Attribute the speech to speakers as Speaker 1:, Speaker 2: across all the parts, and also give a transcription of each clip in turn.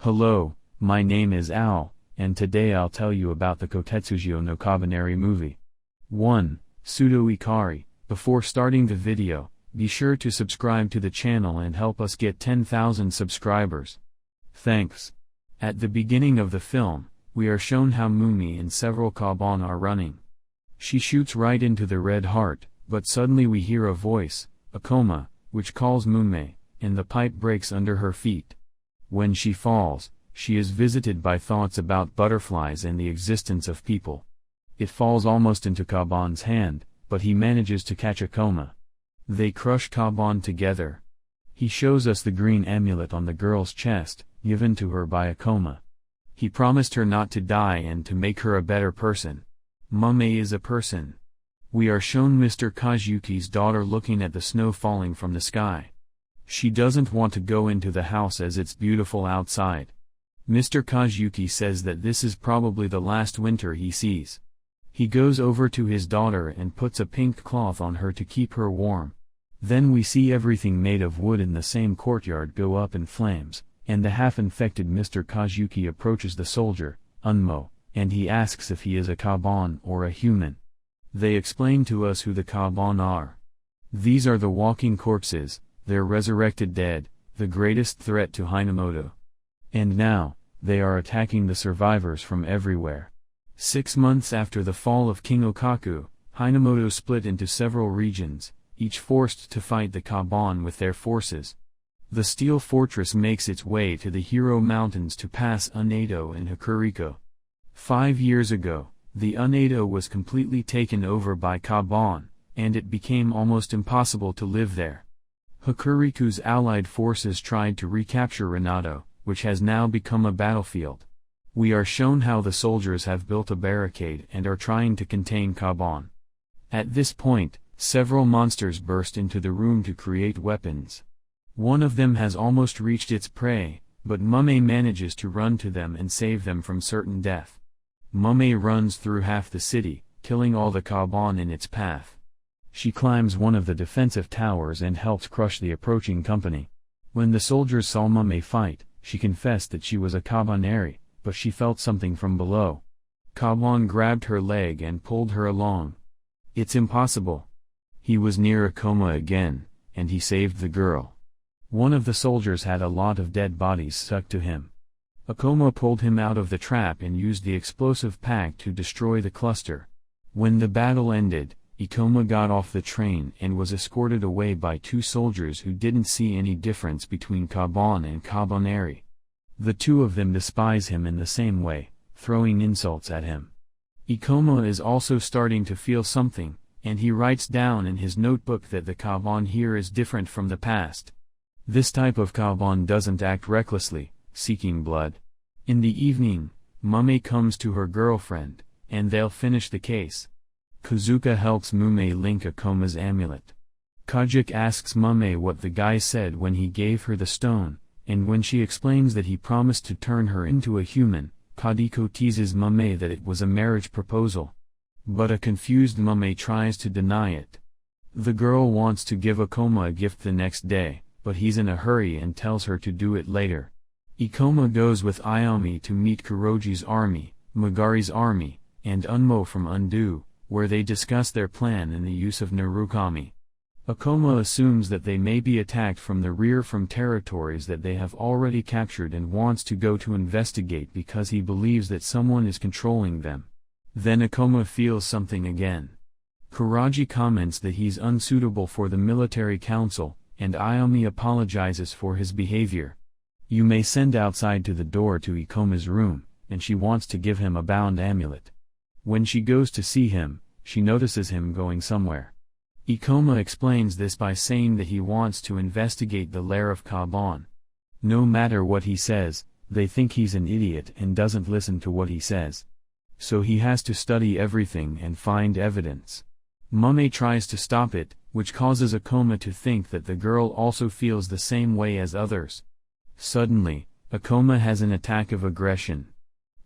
Speaker 1: Hello, my name is Al, and today I'll tell you about the Kotetsuji no Kabaneri movie. 1. Pseudo Ikari. Before starting the video, be sure to subscribe to the channel and help us get 10,000 subscribers. Thanks. At the beginning of the film, we are shown how Mumi and several Kaban are running. She shoots right into the red heart, but suddenly we hear a voice, Akoma, which calls Mume, and the pipe breaks under her feet. When she falls, she is visited by thoughts about butterflies and the existence of people. It falls almost into Kaban's hand, but he manages to catch Akoma. They crush Kaban together. He shows us the green amulet on the girl's chest, given to her by Akoma. He promised her not to die and to make her a better person. Mume is a person. We are shown Mr. Kazuki's daughter looking at the snow falling from the sky. She doesn't want to go into the house as it's beautiful outside. Mr. Kazuki says that this is probably the last winter he sees. He goes over to his daughter and puts a pink cloth on her to keep her warm. Then we see everything made of wood in the same courtyard go up in flames, and the half-infected Mr. Kazuki approaches the soldier, Unmo, and he asks if he is a Kaban or a human. They explain to us who the Kaban are. These are the walking corpses, their resurrected dead, the greatest threat to Hinamoto. And now, they are attacking the survivors from everywhere. 6 months after the fall of King Okaku, Hinamoto split into several regions, each forced to fight the Kaban with their forces. The steel fortress makes its way to the Hiro Mountains to pass Unedo and Hokuriko. 5 years ago, the Unedo was completely taken over by Kaban, and it became almost impossible to live there. Hokuriku's allied forces tried to recapture Renato, which has now become a battlefield. We are shown how the soldiers have built a barricade and are trying to contain Kaban. At this point, several monsters burst into the room to create weapons. One of them has almost reached its prey, but Mume manages to run to them and save them from certain death. Mume runs through half the city, killing all the Kaban in its path. She climbs one of the defensive towers and helps crush the approaching company. When the soldiers saw Mume fight, she confessed that she was a Kabaneri, but she felt something from below. Kaban grabbed her leg and pulled her along. It's impossible. He was near Akoma again, and he saved the girl. One of the soldiers had a lot of dead bodies stuck to him. Akoma pulled him out of the trap and used the explosive pack to destroy the cluster. When the battle ended, Ikoma got off the train and was escorted away by 2 soldiers who didn't see any difference between Kaban and Kabaneri. The 2 of them despise him in the same way, throwing insults at him. Ikoma is also starting to feel something, and he writes down in his notebook that the Kaban here is different from the past. This type of Kaban doesn't act recklessly, seeking blood. In the evening, Mume comes to her girlfriend, and they'll finish the case. Kazuka helps Mume link Akoma's amulet. Kajik asks Mume what the guy said when he gave her the stone, and when she explains that he promised to turn her into a human, Kadiko teases Mume that it was a marriage proposal. But a confused Mume tries to deny it. The girl wants to give Akoma a gift the next day, but he's in a hurry and tells her to do it later. Ikoma goes with Ayami to meet Kuroji's army, Magari's army, and Unmo from Undo, where they discuss their plan and the use of Narukami. Akoma assumes that they may be attacked from the rear from territories that they have already captured and wants to go to investigate because he believes that someone is controlling them. Then Akoma feels something again. Kuroji comments that he's unsuitable for the military council, and Ayami apologizes for his behavior. You may send outside to the door to Ikoma's room, and she wants to give him a bound amulet. When she goes to see him, she notices him going somewhere. Ikoma explains this by saying that he wants to investigate the lair of Kaban. No matter what he says, they think he's an idiot and doesn't listen to what he says. So he has to study everything and find evidence. Mume tries to stop it, which causes Akoma to think that the girl also feels the same way as others. Suddenly, Akoma has an attack of aggression.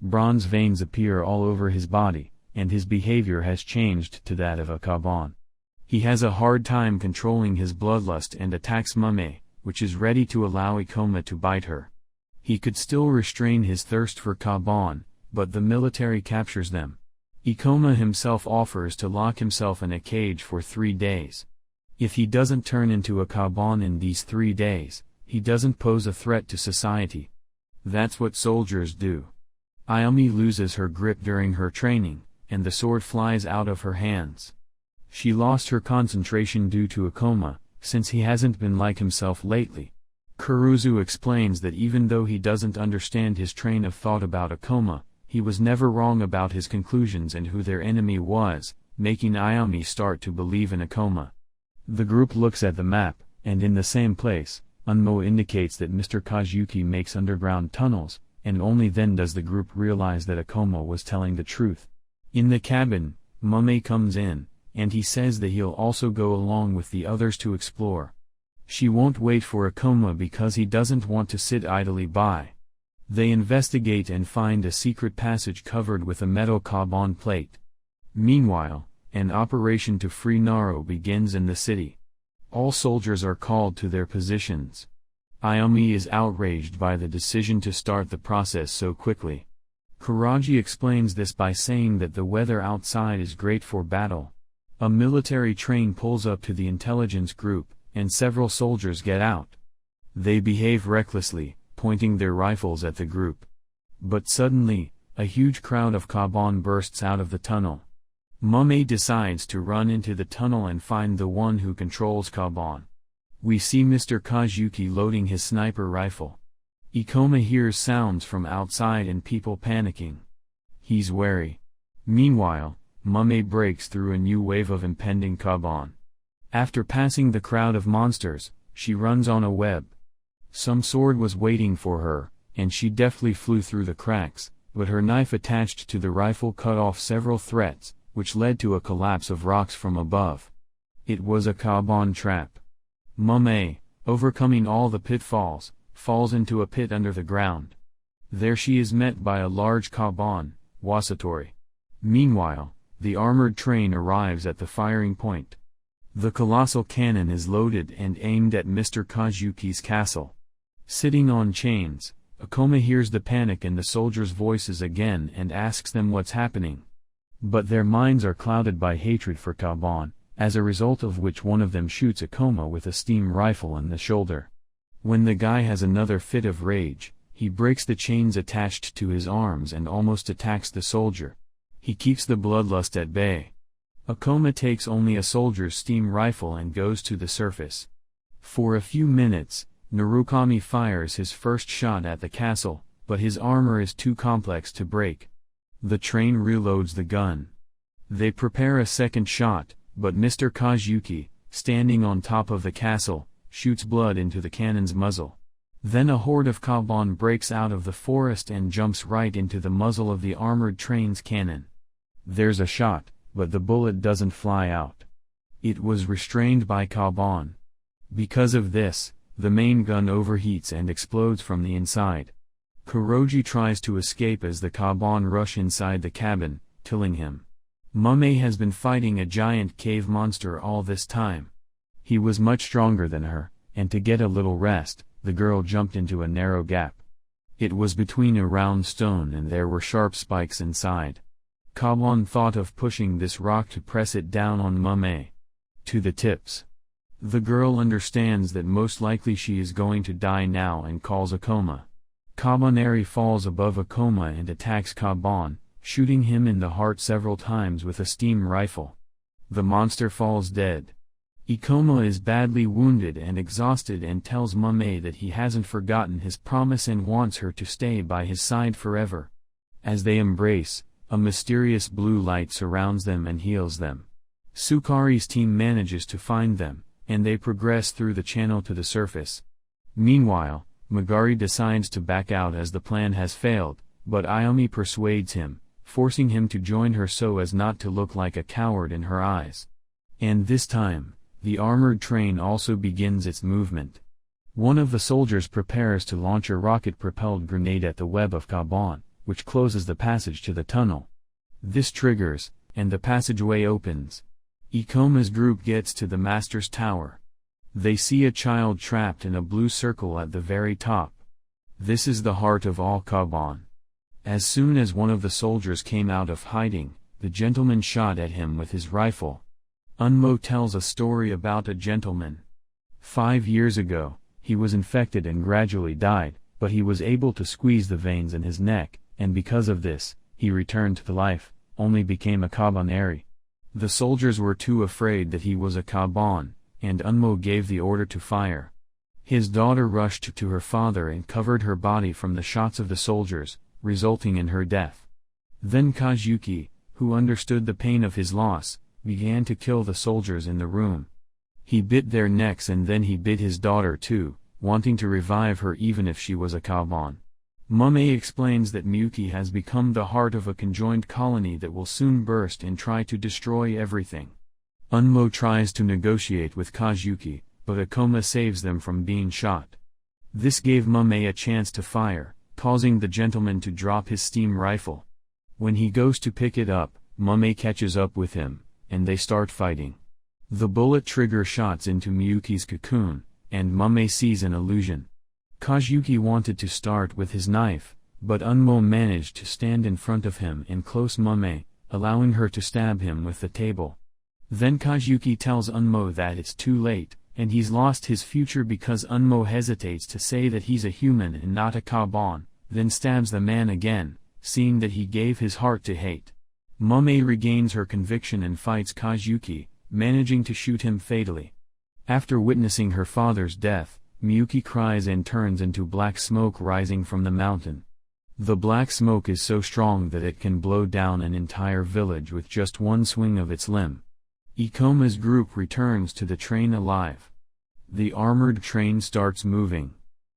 Speaker 1: Bronze veins appear all over his body, and his behavior has changed to that of a Kaban. He has a hard time controlling his bloodlust and attacks Mume, which is ready to allow Ikoma to bite her. He could still restrain his thirst for Kaban, but the military captures them. Ikoma himself offers to lock himself in a cage for 3 days. If he doesn't turn into a Kaban in these 3 days, he doesn't pose a threat to society. That's what soldiers do. Ayumi loses her grip during her training, and the sword flies out of her hands. She lost her concentration due to Ikoma, since he hasn't been like himself lately. Kuruzu explains that even though he doesn't understand his train of thought about Ikoma, he was never wrong about his conclusions and who their enemy was, making Ayumi start to believe in Ikoma. The group looks at the map, and in the same place, Unmo indicates that Mr. Kazuki makes underground tunnels, and only then does the group realize that Ikoma was telling the truth. In the cabin, Mame comes in, and he says that he'll also go along with the others to explore. She won't wait for Ikoma because he doesn't want to sit idly by. They investigate and find a secret passage covered with a metal Kaban plate. Meanwhile, an operation to free Naro begins in the city. All soldiers are called to their positions. Ayumi is outraged by the decision to start the process so quickly. Kuraji explains this by saying that the weather outside is great for battle. A military train pulls up to the intelligence group, and several soldiers get out. They behave recklessly, pointing their rifles at the group. But suddenly, a huge crowd of Kaban bursts out of the tunnel. Mame decides to run into the tunnel and find the one who controls Kaban. We see Mr. Kazuki loading his sniper rifle. Ikoma hears sounds from outside and people panicking. He's wary. Meanwhile, Mame breaks through a new wave of impending Kaban. After passing the crowd of monsters, she runs on a web. Some sword was waiting for her, and she deftly flew through the cracks, but her knife attached to the rifle cut off several threads, which led to a collapse of rocks from above. It was a Kaban trap. Mame, overcoming all the pitfalls, falls into a pit under the ground. There she is met by a large Kaban, Wasatori. Meanwhile, the armored train arrives at the firing point. The colossal cannon is loaded and aimed at Mr. Kazuki's castle. Sitting on chains, Ikoma hears the panic in the soldiers' voices again and asks them what's happening. But their minds are clouded by hatred for Kaban, as a result of which one of them shoots Ikoma with a steam rifle in the shoulder. When the guy has another fit of rage, he breaks the chains attached to his arms and almost attacks the soldier. He keeps the bloodlust at bay. Ikoma takes only a soldier's steam rifle and goes to the surface. For a few minutes, Narukami fires his first shot at the castle, but his armor is too complex to break. The train reloads the gun. They prepare a second shot, but Mr. Kazuki, standing on top of the castle, shoots blood into the cannon's muzzle. Then a horde of Kaban breaks out of the forest and jumps right into the muzzle of the armored train's cannon. There's a shot, but the bullet doesn't fly out. It was restrained by Kaban. Because of this, the main gun overheats and explodes from the inside. Kuroji tries to escape as the Kaban rush inside the cabin, killing him. Mame has been fighting a giant cave monster all this time. He was much stronger than her, and to get a little rest, the girl jumped into a narrow gap. It was between a round stone and there were sharp spikes inside. Kaban thought of pushing this rock to press it down on Mame. To the tips. The girl understands that most likely she is going to die now and calls Ikoma. Kabaneri falls above Ikoma and attacks Kaban, shooting him in the heart several times with a steam rifle. The monster falls dead. Ikoma is badly wounded and exhausted and tells Mame that he hasn't forgotten his promise and wants her to stay by his side forever. As they embrace, a mysterious blue light surrounds them and heals them. Sukari's team manages to find them, and they progress through the channel to the surface. Meanwhile, Magari decides to back out as the plan has failed, but Ayumi persuades him, forcing him to join her so as not to look like a coward in her eyes. And this time, the armored train also begins its movement. One of the soldiers prepares to launch a rocket-propelled grenade at the web of Kaban, which closes the passage to the tunnel. This triggers, and the passageway opens. Ikoma's group gets to the master's tower. They see a child trapped in a blue circle at the very top. This is the heart of all Kaban. As soon as one of the soldiers came out of hiding, the gentleman shot at him with his rifle. Unmo tells a story about a gentleman. 5 years ago, he was infected and gradually died, but he was able to squeeze the veins in his neck, and because of this, he returned to life, only became a Kabaneri. The soldiers were too afraid that he was a Kaban, and Unmo gave the order to fire. His daughter rushed to her father and covered her body from the shots of the soldiers, resulting in her death. Then Kazuki, who understood the pain of his loss, began to kill the soldiers in the room. He bit their necks and then he bit his daughter too, wanting to revive her even if she was a Kaban. Mumei explains that Miyuki has become the heart of a conjoined colony that will soon burst and try to destroy everything. Unmo tries to negotiate with Kazuki, but Akoma saves them from being shot. This gave Mumei a chance to fire, causing the gentleman to drop his steam rifle. When he goes to pick it up, Mumei catches up with him, and they start fighting. The bullet trigger shots into Miyuki's cocoon, and Mumei sees an illusion. Kazuki wanted to start with his knife, but Unmo managed to stand in front of him and close Mumei, allowing her to stab him with the table. Then Kazuki tells Unmo that it's too late, and he's lost his future because Unmo hesitates to say that he's a human and not a Kaban, then stabs the man again, seeing that he gave his heart to hate. Mumei regains her conviction and fights Kazuki, managing to shoot him fatally. After witnessing her father's death, Miyuki cries and turns into black smoke rising from the mountain. The black smoke is so strong that it can blow down an entire village with just one swing of its limb. Ikoma's group returns to the train alive. The armored train starts moving.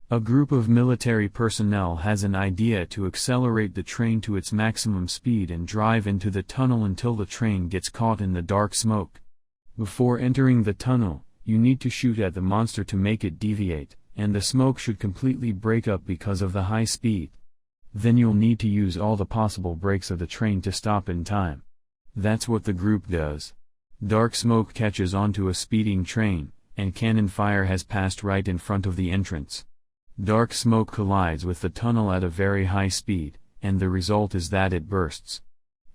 Speaker 1: A group of military personnel has an idea to accelerate the train to its maximum speed and drive into the tunnel until the train gets caught in the dark smoke. Before entering the tunnel, you need to shoot at the monster to make it deviate, and the smoke should completely break up because of the high speed. Then you'll need to use all the possible brakes of the train to stop in time. That's what the group does. Dark smoke catches onto a speeding train, and cannon fire has passed right in front of the entrance. Dark smoke collides with the tunnel at a very high speed, and the result is that it bursts.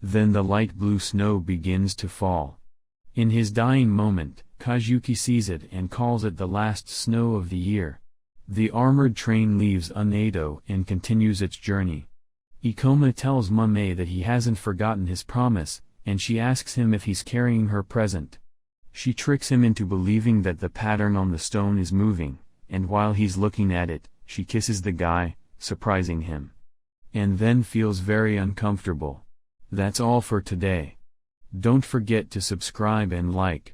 Speaker 1: Then the light blue snow begins to fall. In his dying moment, Kazuki sees it and calls it the last snow of the year. The armored train leaves Unedo and continues its journey. Ikoma tells Mumei that he hasn't forgotten his promise, and she asks him if he's carrying her present. She tricks him into believing that the pattern on the stone is moving, and while he's looking at it, she kisses the guy, surprising him. And then feels very uncomfortable. That's all for today. Don't forget to subscribe and like.